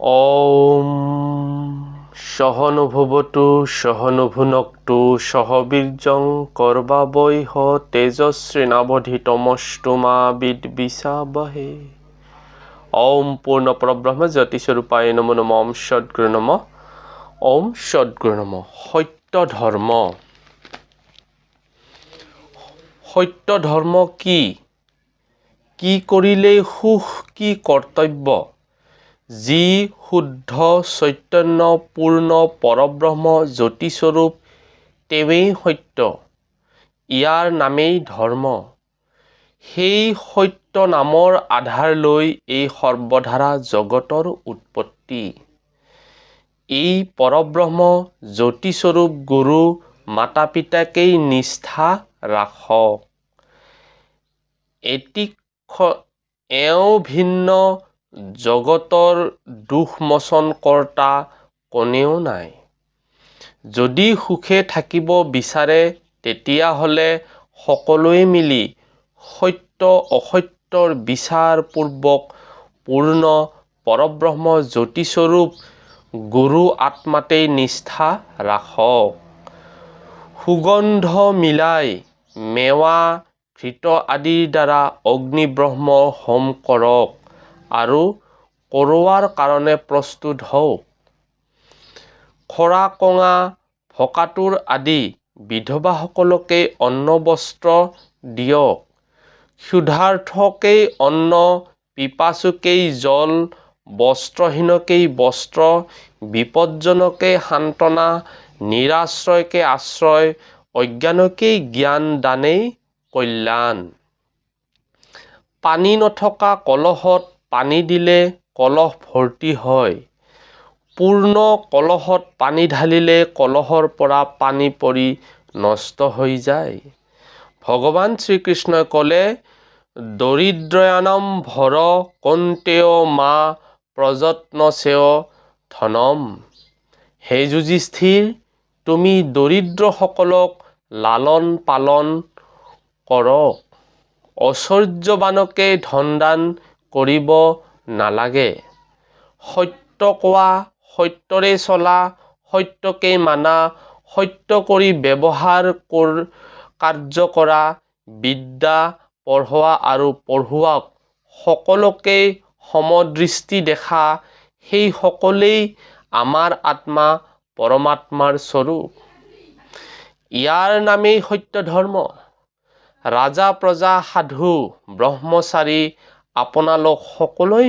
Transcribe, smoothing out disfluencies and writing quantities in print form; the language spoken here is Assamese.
ॐ सहनुभुवतु सहनुभुनक्तु सह वीर्यं कर्वावैः तेजस्विनावधीतमस्तु मा विद्विषावहै। ॐ पूर्ण परब्रह्म ज्योतिस्वरूपाय नमो नमः। ॐ सद्गुरु नमः। ॐ सद्गुरु नमः। सत्य धर्म। সত্য ধৰ্ম কি? কি কৰিলে সুখ, কি কৰ্তব্য? যি শুদ্ধ চৈতন্য পূৰ্ণ পৰব্ৰহ্ম জ্যোতিস্বৰূপ তেৱেই সত্য। ইয়াৰ নামেই ধৰ্ম। সেই সত্য নামৰ আধাৰ লৈ এই সৰ্বধাৰা জগতৰ উৎপত্তি। এই পৰব্ৰহ্ম জ্যোতিস্বৰূপ গুৰু মাতা পিতাকেই নিষ্ঠা ৰাখক। এওঁ ভিন্ন জগতৰ দুখমোচন কৰ্তা কোনেও নাই। যদি সুখে থাকিব বিচাৰে তেতিয়াহ'লে সকলোৱে মিলি সত্য অসত্যৰ বিচাৰপূৰ্বক পূৰ্ণ পৰব্ৰহ্ম জ্যোতিস্বৰূপ গুৰু আত্মাতেই নিষ্ঠা ৰাখক। সুগন্ধ মিলাই মেৱা ঘৃত আদিৰ দ্বাৰা অগ্নি ব্ৰহ্ম হোম কৰক আৰু কৰোৱাৰ কাৰণে প্ৰস্তুত হওক। খৰা কঙা ভকাতুৰ আদি বিধৱাসকলকেই অন্ন বস্ত্ৰ দিয়ক। ক্ষুধাৰ্থকেই অন্ন, পিপাসুকেই জল, বস্ত্ৰহীনকেই বস্ত্ৰ, বিপজ্জনকেই সান্ত্বনা, নিৰাশ্ৰয়কে আশ্ৰয়, অজ্ঞানকেই জ্ঞান দানেই কল্যাণ। পানী নথকা কলহত পানী দিলে কলহ ভৰ্তি হয়। পূৰ্ণ কলহত পানী ঢালিলে কলহৰ পৰা পানী পৰি নষ্ট হৈ যায়। ভগৱান শ্ৰীকৃষ্ণই ক'লে, দৰিদ্ৰয়ানাম ভৰ কৌন্তেয় মা প্ৰযত্নস্য ধনম। হে যুধিষ্ঠিৰ, তুমি দৰিদ্ৰসকলক লালন পালন কৰক। ঐশ্বৰ্যৱানকে ধন দান কৰিব নালাগে। সত্য কোৱা, সত্যৰে চলা, সত্যকেই মানা, সত্য কৰি ব্যৱহাৰ কাৰ্য কৰা, বিদ্যা পঢ়োৱা আৰু পঢ়ুৱাক সকলোকেই সমদৃষ্টি দেখা, সেই সকলেই আমাৰ আত্মা পৰমাত্মাৰ স্বৰূপ। ইয়াৰ নামেই সত্য ধৰ্ম। ৰাজা প্ৰজা সাধু ব্ৰহ্মচাৰী আপোনালোক সকলোৱে